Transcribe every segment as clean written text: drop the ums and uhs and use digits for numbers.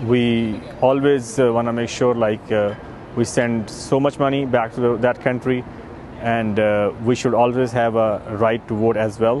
we always want to make sure like we send so much money back to that country, and we should always have a right to vote as well.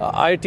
IT